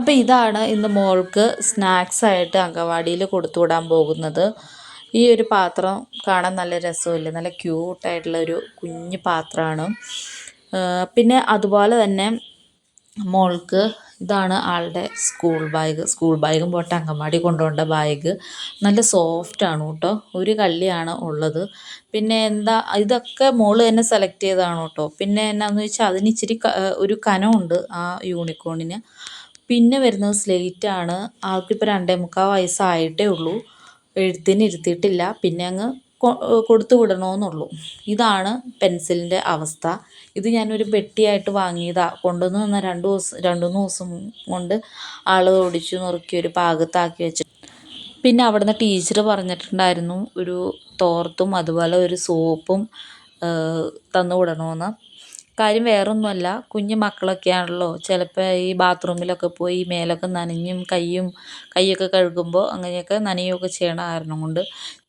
അപ്പോൾ ഇതാണ് ഇന്ന് മോൾക്ക് സ്നാക്സായിട്ട് അങ്കവാടിയിൽ കൊടുത്തു വിടാൻ പോകുന്നത്. ഈ ഒരു പാത്രം കാണാൻ നല്ല രസമില്ലേ, നല്ല ക്യൂട്ടായിട്ടുള്ളൊരു കുഞ്ഞു പാത്രമാണ്. പിന്നെ അതുപോലെ തന്നെ മോൾക്ക് ഇതാണ് ആളുടെ സ്കൂൾ ബാഗും പോട്ടെ, അങ്കൻവാടി കൊണ്ടുപോകേണ്ട ബാഗ്. നല്ല സോഫ്റ്റാണ് കേട്ടോ, ഒരു കള്ളിയാണ് ഉള്ളത്. പിന്നെ എന്താ ഇതൊക്കെ മോള് തന്നെ സെലക്ട് ചെയ്തതാണ് കേട്ടോ. പിന്നെ എന്നാന്ന് വെച്ചാൽ അതിന് ഇച്ചിരി ഒരു കനമുണ്ട് ആ യൂണിക്കോണിന്. പിന്നെ വരുന്നത് സ്ലേറ്റാണ്. ആൾക്കിപ്പോൾ 2.25 വയസ്സായിട്ടേ ഉള്ളൂ. എഴുത്തിന് ഇരുത്തിയിട്ടില്ല, പിന്നെ അങ്ങ് കൊടുത്തു വിടണമെന്നുള്ളൂ. ഇതാണ് പെൻസിലിൻ്റെ അവസ്ഥ. ഇത് ഞാനൊരു പെട്ടിയായിട്ട് വാങ്ങിയതാണ്. കൊണ്ടുവന്ന് തന്ന 2-3 ദിവസം കൊണ്ട് ആൾ ഒടിച്ചു നുറുക്കി ഒരു പാകത്താക്കി വെച്ചു. പിന്നെ അവിടുന്ന് ടീച്ചർ പറഞ്ഞിട്ടുണ്ടായിരുന്നു ഒരു തോർത്തും അതുപോലെ ഒരു സോപ്പും തന്നു വിടണമെന്ന്. കാര്യം വേറൊന്നുമല്ല, കുഞ്ഞു മക്കളൊക്കെയാണല്ലോ, ചിലപ്പോൾ ഈ ബാത്റൂമിലൊക്കെ പോയി മേലൊക്കെ നനഞ്ഞും കൈയൊക്കെ കഴുകുമ്പോൾ അങ്ങനെയൊക്കെ നനയുകയൊക്കെ ചെയ്യണ കാരണം കൊണ്ട്.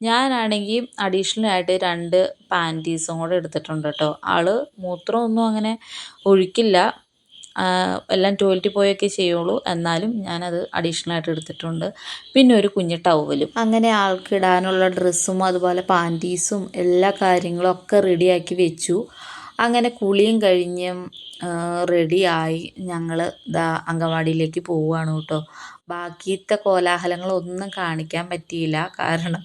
ഞാനാണെങ്കിൽ അഡീഷണലായിട്ട് 2 പാൻറ്റീസും കൂടെ എടുത്തിട്ടുണ്ട് കേട്ടോ. ആൾ മൂത്രമൊന്നും അങ്ങനെ ഒഴിക്കില്ല, എല്ലാം ടോയ്ലറ്റിൽ പോയൊക്കെ ചെയ്യുള്ളൂ. എന്നാലും ഞാനത് അഡീഷണലായിട്ട് എടുത്തിട്ടുണ്ട്. പിന്നെ ഒരു കുഞ്ഞ് ടവലും. അങ്ങനെ ആൾക്ക് ഇടാനുള്ള ഡ്രസ്സും അതുപോലെ പാൻറ്റീസും എല്ലാ കാര്യങ്ങളും ഒക്കെ റെഡിയാക്കി വെച്ചു. അങ്ങനെ കുളിയും കഴിഞ്ഞ് റെഡിയായി ഞങ്ങൾ അങ്കൻവാടിയിലേക്ക് പോവുകയാണ് കേട്ടോ. ബാക്കിയത്തെ കോലാഹലങ്ങളൊന്നും കാണിക്കാൻ പറ്റിയില്ല, കാരണം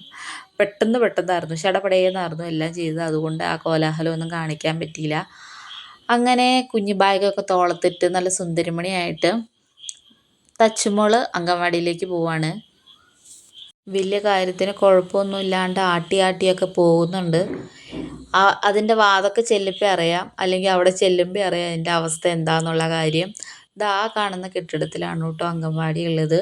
പെട്ടെന്നായിരുന്നു, ശടപടയെന്നായിരുന്നു എല്ലാം ചെയ്തത്. അതുകൊണ്ട് ആ കോലാഹലമൊന്നും കാണിക്കാൻ പറ്റിയില്ല. അങ്ങനെ കുഞ്ഞു ബാഗൊക്കെ തോളത്തിട്ട് നല്ല സുന്ദരിമണിയായിട്ട് തച്ചുമോള് അങ്കൻവാടിയിലേക്ക് പോവാണ്. വലിയ കാര്യത്തിന് കുഴപ്പമൊന്നും ഇല്ലാണ്ട് ആട്ടിയൊക്കെ പോകുന്നുണ്ട്. അതിൻ്റെ വാതൊക്കെ ചെല്ലുമ്പോൾ അറിയാം, അല്ലെങ്കിൽ അവിടെ ചെല്ലുമ്പോൾ അറിയാം അതിൻ്റെ അവസ്ഥ എന്താണെന്നുള്ള കാര്യം. ആ കാണുന്ന കെട്ടിടത്തിലാണ് കേട്ടോ അങ്കൻവാടി ഉള്ളത്.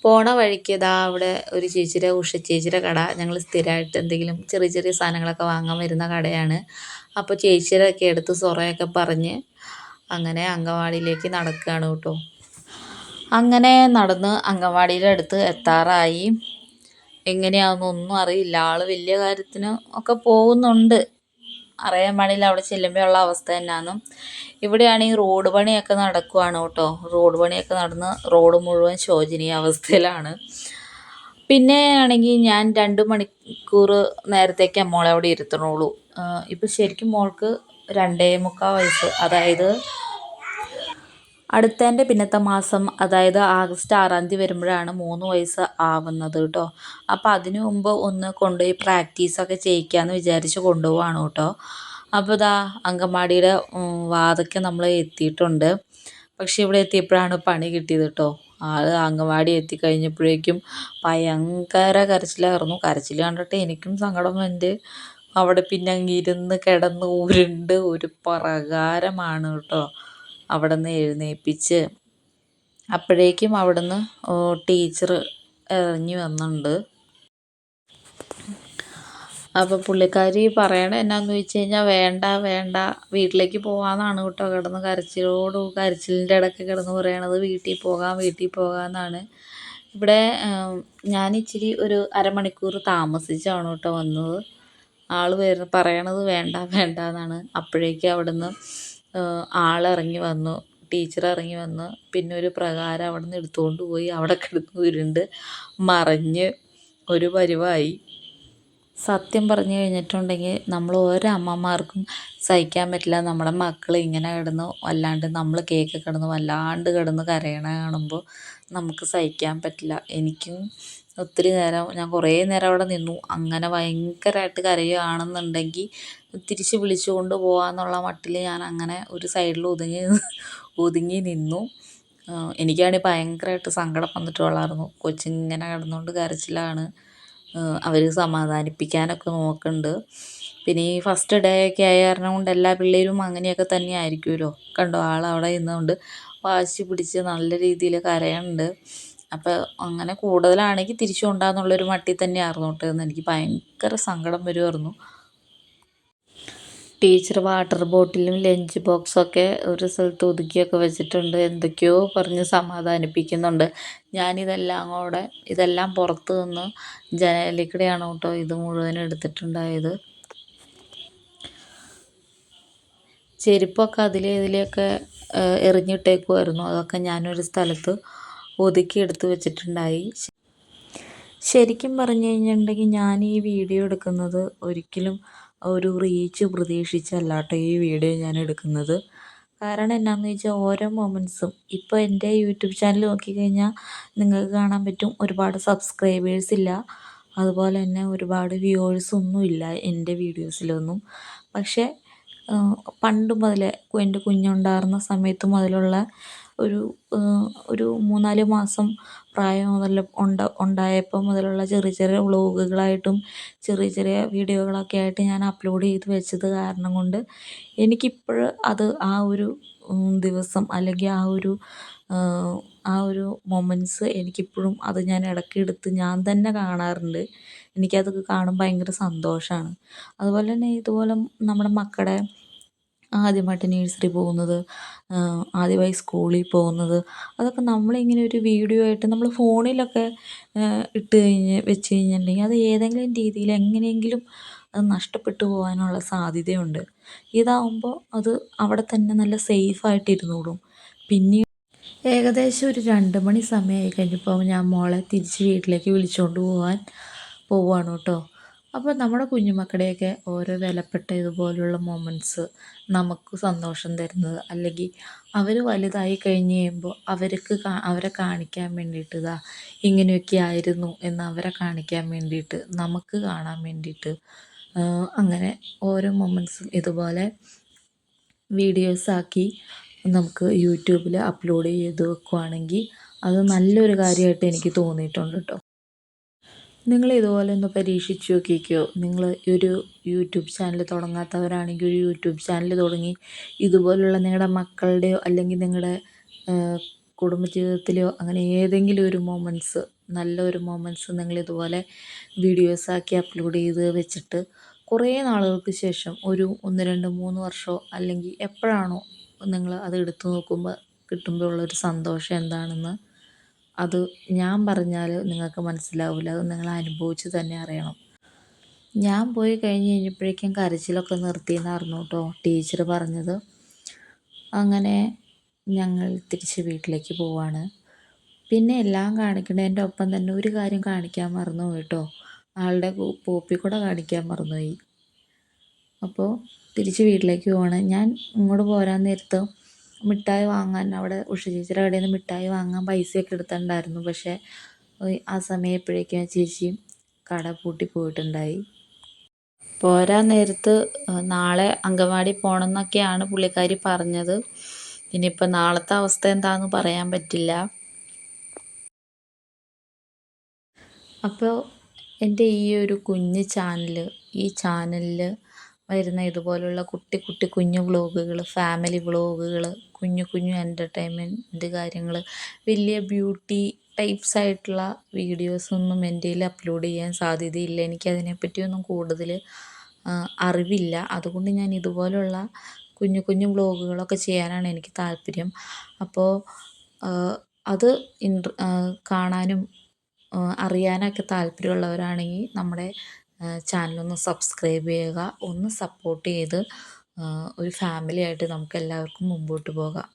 പോണ വഴിക്ക് അവിടെ ഒരു ചേച്ചിയുടെ, ഉഷ ചേച്ചിയുടെ കട. ഞങ്ങൾ സ്ഥിരമായിട്ട് എന്തെങ്കിലും ചെറിയ ചെറിയ സാധനങ്ങളൊക്കെ വാങ്ങാൻ വരുന്ന കടയാണ്. അപ്പോൾ ചേച്ചിയുടെയൊക്കെ എടുത്ത് സൊറയൊക്കെ പറഞ്ഞ് അങ്ങനെ അങ്കൻവാടിയിലേക്ക് നടക്കുകയാണ് കേട്ടോ. അങ്ങനെ നടന്ന് അങ്കൻവാടിയുടെ അടുത്ത് എത്താറായി. എങ്ങനെയാണെന്നൊന്നും അറിയില്ല, ആൾ വലിയ കാര്യത്തിന് ഒക്കെ പോകുന്നുണ്ട്. അറിയാൻ പാടില്ല അവിടെ ചെല്ലുമ്പോൾ ഉള്ള അവസ്ഥ തന്നെയാണ്. ഇവിടെയാണെങ്കിൽ റോഡ് പണിയൊക്കെ നടക്കുവാണ് കേട്ടോ. റോഡ് പണിയൊക്കെ നടന്ന് റോഡ് മുഴുവൻ ശോചനീയ അവസ്ഥയിലാണ്. പിന്നെ ആണെങ്കിൽ ഞാൻ 2 മണിക്കൂർ നേരത്തേക്ക് മോളെ അവിടെ ഇരുത്തണുള്ളൂ. ഇപ്പം ശരിക്കും മോൾക്ക് 2.25 വയസ്സ്, അതായത് അടുത്തതിൻ്റെ പിന്നത്തെ മാസം, അതായത് ആഗസ്റ്റ് 6-ാം തീയതി വരുമ്പോഴാണ് 3 വയസ്സ് ആവുന്നത് കേട്ടോ. അപ്പോൾ അതിനു മുമ്പ് ഒന്ന് കൊണ്ടുപോയി പ്രാക്ടീസൊക്കെ ചെയ്യിക്കാമെന്ന് വിചാരിച്ച് കൊണ്ടുപോവാണ് കേട്ടോ. അപ്പോൾ അങ്കൻവാടിയുടെ വാതൊക്കെ നമ്മൾ എത്തിയിട്ടുണ്ട്. പക്ഷേ ഇവിടെ എത്തിയപ്പോഴാണ് പണി കിട്ടിയത് കേട്ടോ. ആൾ അങ്കൻവാടി എത്തിക്കഴിഞ്ഞപ്പോഴേക്കും ഭയങ്കര കരച്ചിലായിരുന്നു. കരച്ചിൽ കണ്ടിട്ട് എനിക്കും സങ്കടം വന്ന്. അവിടെ പിന്നെ അങ്ങിരുന്ന് കിടന്ന് ഉരുണ്ട് ഒരു പ്രകാരമാണ് കേട്ടോ. അവിടെ നിന്ന് എഴുന്നേൽപ്പിച്ച് അപ്പോഴേക്കും അവിടുന്ന് ടീച്ചർ ഇറങ്ങി വന്നിട്ടുണ്ട്. അപ്പോൾ പുള്ളിക്കാരി പറയണത് എന്നാന്ന് വെച്ച് കഴിഞ്ഞാൽ വേണ്ട വീട്ടിലേക്ക് പോകാമെന്നാണ് കേട്ടോ. കിടന്ന് കരച്ചിലിൻ്റെ ഇടയ്ക്ക് കിടന്ന് പറയണത് വീട്ടിൽ പോകാമെന്നാണ്. ഇവിടെ ഞാനിച്ചിരി ഒരു അരമണിക്കൂർ താമസിച്ചാണ് കേട്ടോ വന്നത്. ആൾ പറയണത് വേണ്ട എന്നാണ്. അപ്പോഴേക്കും അവിടുന്ന് ആളിറങ്ങി വന്നു, ടീച്ചർ ഇറങ്ങി വന്ന്. പിന്നെ ഒരു പ്രകാരം അവിടെ നിന്ന് എടുത്തുകൊണ്ട് പോയി അവിടെ കിടന്ന് ഉരുണ്ട് മറിഞ്ഞ് ഒരു പരുവായി. സത്യം പറഞ്ഞു കഴിഞ്ഞിട്ടുണ്ടെങ്കിൽ നമ്മൾ ഒരമ്മമാർക്കും സഹിക്കാൻ പറ്റില്ല നമ്മുടെ മക്കൾ ഇങ്ങനെ കിടന്ന് വല്ലാണ്ട്, നമ്മൾ കിടന്ന് വല്ലാണ്ട് കിടന്ന് കരയണ കാണുമ്പോൾ നമുക്ക് സഹിക്കാൻ പറ്റില്ല. എനിക്കും ഒത്തിരി നേരം, ഞാൻ കുറേ നേരം അവിടെ നിന്നു. അങ്ങനെ ഭയങ്കരമായിട്ട് കരയുകയാണെന്നുണ്ടെങ്കിൽ തിരിച്ച് വിളിച്ചു കൊണ്ട് പോകാമെന്നുള്ള മട്ടിൽ ഞാൻ അങ്ങനെ ഒരു സൈഡിൽ ഒതുങ്ങി നിന്നു. എനിക്കാണെങ്കിൽ ഭയങ്കരമായിട്ട് സങ്കടം വന്നിട്ടുള്ളായിരുന്നു. കൊച്ചിങ്ങനെ കിടന്നുകൊണ്ട് കരച്ചിലാണ്. അവർ സമാധാനിപ്പിക്കാനൊക്കെ നോക്കുന്നുണ്ട്. പിന്നെ ഈ ഫസ്റ്റ് ഡേ ഒക്കെ ആയ കാരണം കൊണ്ട് എല്ലാ പിള്ളേരും അങ്ങനെയൊക്കെ തന്നെ ആയിരിക്കുമല്ലോ. കണ്ടോ, ആളവിടെ ഇരുന്നുകൊണ്ട് വാശി പിടിച്ച് നല്ല രീതിയിൽ കരയുന്നുണ്ട്. അപ്പോൾ അങ്ങനെ കൂടുതലാണെങ്കിൽ തിരിച്ചു കൊണ്ടുപോകാമെന്നുള്ളൊരു മട്ടിൽ തന്നെയായിരുന്നു കേട്ടോ. എനിക്ക് ഭയങ്കര സങ്കടം വരുമായിരുന്നു. ടീച്ചർ വാട്ടർ ബോട്ടിലും ലഞ്ച് ബോക്സൊക്കെ ഒരു സ്ഥലത്ത് ഒതുക്കിയൊക്കെ വെച്ചിട്ടുണ്ട്. എന്തൊക്കെയോ പറഞ്ഞ് സമാധാനിപ്പിക്കുന്നുണ്ട്. ഇതെല്ലാം പുറത്ത് നിന്ന് ജനലിൽ കൂടെയാണ് കേട്ടോ ഇത് മുഴുവനും എടുത്തിട്ടുണ്ടായത്. ചെരുപ്പൊക്കെ ഇതിലെയൊക്കെ എറിഞ്ഞിട്ടേക്കുമായിരുന്നു. അതൊക്കെ ഞാനൊരു സ്ഥലത്ത് ഒതുക്കി എടുത്ത് വെച്ചിട്ടുണ്ടായി. ശരിക്കും പറഞ്ഞു കഴിഞ്ഞിട്ടുണ്ടെങ്കിൽ ഞാൻ ഈ വീഡിയോ എടുക്കുന്നത് ഒരിക്കലും ഒരു റീച്ച് പ്രതീക്ഷിച്ചല്ല കേട്ടോ ഈ വീഡിയോ ഞാൻ എടുക്കുന്നത്. കാരണം എന്നാന്ന് വെച്ചാൽ ഓരോ മൊമെൻറ്റ്സും ഇപ്പോൾ എൻ്റെ യൂട്യൂബ് ചാനൽ നോക്കിക്കഴിഞ്ഞാൽ നിങ്ങൾക്ക് കാണാൻ പറ്റും, ഒരുപാട് സബ്സ്ക്രൈബേഴ്സ് ഇല്ല, അതുപോലെ തന്നെ ഒരുപാട് വ്യൂവേഴ്സൊന്നും ഇല്ല എൻ്റെ വീഡിയോസിലൊന്നും. പക്ഷേ പണ്ട് മുതലേ എൻ്റെ കുഞ്ഞുണ്ടായിരുന്ന സമയത്ത് മുതലുള്ള ഒരു ഒരു 3-4 മാസം പ്രായം മുതൽ ഉണ്ടായപ്പോൾ മുതലുള്ള ചെറിയ ചെറിയ വ്ളോഗുകളായിട്ടും ചെറിയ ചെറിയ വീഡിയോകളൊക്കെ ആയിട്ട് ഞാൻ അപ്ലോഡ് ചെയ്ത് വെച്ചത് കാരണം കൊണ്ട് എനിക്കിപ്പോൾ അത് ആ ഒരു ദിവസം അല്ലെങ്കിൽ ആ ഒരു മൊമെൻറ്റ്സ് എനിക്കിപ്പോഴും അത് ഞാൻ ഇടയ്ക്കെടുത്ത് ഞാൻ തന്നെ കാണാറുണ്ട്. എനിക്കത് കാണുമ്പോൾ ഭയങ്കര സന്തോഷമാണ്. അതുപോലെ തന്നെ ഇതുപോലെ നമ്മുടെ മക്കളുടെ ആദ്യമായിട്ട് നഴ്സറി പോകുന്നത്, ആദ്യമായി സ്കൂളിൽ പോകുന്നത്, അതൊക്കെ നമ്മളിങ്ങനെ ഒരു വീഡിയോ ആയിട്ട് നമ്മൾ ഫോണിലൊക്കെ വെച്ച് കഴിഞ്ഞിട്ടുണ്ടെങ്കിൽ അത് ഏതെങ്കിലും രീതിയിൽ എങ്ങനെയെങ്കിലും അത് നഷ്ടപ്പെട്ടു പോകാനുള്ള സാധ്യതയുണ്ട്. ഇതാവുമ്പോൾ അത് അവിടെ തന്നെ നല്ല സേഫായിട്ട് ഇരുന്നോളും. പിന്നീട് ഏകദേശം ഒരു 2 മണി സമയമായി കഴിഞ്ഞപ്പോൾ ഞാൻ മോളെ തിരിച്ച് വീട്ടിലേക്ക് വിളിച്ചുകൊണ്ട് പോവുകയാണ് കേട്ടോ. അപ്പോൾ നമ്മുടെ കുഞ്ഞുമക്കളുടെയൊക്കെ ഓരോ വിലപ്പെട്ട ഇതുപോലുള്ള മൊമെൻറ്റ്സ് നമുക്ക് സന്തോഷം തരുന്നത്, അല്ലെങ്കിൽ അവർ വലുതായി കഴിഞ്ഞ് കഴിയുമ്പോൾ അവരെ കാണിക്കാൻ വേണ്ടിയിട്ട് ഇതാ ഇങ്ങനെയൊക്കെ ആയിരുന്നു എന്ന് അവരെ കാണിക്കാൻ വേണ്ടിയിട്ട്, നമുക്ക് കാണാൻ വേണ്ടിയിട്ട് അങ്ങനെ ഓരോ മൊമെൻറ്റ്സും ഇതുപോലെ വീഡിയോസാക്കി നമുക്ക് യൂട്യൂബിൽ അപ്ലോഡ് ചെയ്ത് വെക്കുകയാണെങ്കിൽ അത് നല്ലൊരു കാര്യമായിട്ട് എനിക്ക് തോന്നിയിട്ടുണ്ട് കേട്ടോ. നിങ്ങൾ ഇതുപോലെ ഒന്ന് പരീക്ഷിച്ച് നോക്കിക്കോ. നിങ്ങൾ ഒരു യൂട്യൂബ് ചാനൽ തുടങ്ങാത്തവരാണെങ്കിൽ ഒരു യൂട്യൂബ് ചാനൽ തുടങ്ങി ഇതുപോലുള്ള നിങ്ങളുടെ മക്കളുടെയോ അല്ലെങ്കിൽ നിങ്ങളുടെ കുടുംബജീവിതത്തിലെയോ അങ്ങനെ ഏതെങ്കിലും ഒരു മൊമെൻറ്റ്സ്, നല്ലൊരു മൊമെൻറ്റ്സ് നിങ്ങൾ ഇതുപോലെ വീഡിയോസാക്കി അപ്ലോഡ് ചെയ്ത് വെച്ചിട്ട് കുറേ നാളുകൾക്ക് ശേഷം ഒരു 1, 2, 3 വർഷമോ അല്ലെങ്കിൽ എപ്പോഴാണോ നിങ്ങൾ അത് എടുത്തു നോക്കുമ്പോൾ കിട്ടുമ്പോൾ ഉള്ളൊരു സന്തോഷം എന്താണെന്ന് അത് ഞാൻ പറഞ്ഞാൽ നിങ്ങൾക്ക് മനസ്സിലാവില്ല. അത് നിങ്ങൾ അനുഭവിച്ച് തന്നെ അറിയണം. ഞാൻ പോയി കഴിഞ്ഞ് കഴിഞ്ഞപ്പോഴേക്കും കരച്ചിലൊക്കെ നിർത്തിയെന്നായിരുന്നു കേട്ടോ ടീച്ചർ പറഞ്ഞത്. അങ്ങനെ ഞങ്ങൾ തിരിച്ച് വീട്ടിലേക്ക് പോവാണ്. പിന്നെ എല്ലാം കാണിക്കുന്നതിൻ്റെ ഒപ്പം തന്നെ ഒരു കാര്യം കാണിക്കാൻ മറന്നുപോയി കേട്ടോ. ആളുടെ പോപ്പിക്കുട കാണിക്കാൻ മറന്നുപോയി. അപ്പോൾ തിരിച്ച് വീട്ടിലേക്ക് പോവാണ്. ഞാൻ ഇങ്ങോട്ട് പോരാൻ നേരത്ത് മിഠായി വാങ്ങാൻ അവിടെ ഉഷ ചേച്ചിയുടെ കടയിൽ നിന്ന് മിഠായി വാങ്ങാൻ പൈസയൊക്കെ എടുത്തിട്ടുണ്ടായിരുന്നു. പക്ഷേ ആ സമയപ്പോഴേക്കും ചേച്ചി കട പൂട്ടി പോയിട്ടുണ്ടായി. പോരാൻ നേരത്ത് നാളെ അങ്കൻവാടി പോകണം എന്നൊക്കെയാണ് പുള്ളിക്കാരി പറഞ്ഞത്. ഇനിയിപ്പോൾ നാളത്തെ അവസ്ഥ എന്താണെന്ന് പറയാൻ പറ്റില്ല. അപ്പോൾ എൻ്റെ ഈ ഒരു കുഞ്ഞ് ഈ ചാനലിൽ വരുന്ന ഇതുപോലുള്ള കുട്ടി കുഞ്ഞു വ്ളോഗുകൾ, ഫാമിലി വ്ളോഗുകൾ, കുഞ്ഞു എൻ്റർടൈൻമെൻറ്റ് കാര്യങ്ങൾ, വലിയ ബ്യൂട്ടി ടൈപ്സ് ആയിട്ടുള്ള വീഡിയോസൊന്നും എൻ്റെ അപ്ലോഡ് ചെയ്യാൻ സാധ്യതയില്ല. എനിക്കതിനെപ്പറ്റിയൊന്നും കൂടുതൽ അറിവില്ല. അതുകൊണ്ട് ഞാൻ ഇതുപോലുള്ള കുഞ്ഞു വ്ളോഗുകളൊക്കെ ചെയ്യാനാണ് എനിക്ക് താല്പര്യം. അപ്പോൾ അത് കാണാനും അറിയാനൊക്കെ താല്പര്യമുള്ളവരാണെങ്കിൽ നമ്മുടെ ചാനലൊന്ന് സബ്സ്ക്രൈബ് ചെയ്യുക, ഒന്ന് സപ്പോർട്ട് ചെയ്ത് ഒരു ഫാമിലി ആയിട്ട് നമുക്ക് എല്ലാവർക്കും മുമ്പോട്ട് പോകാം.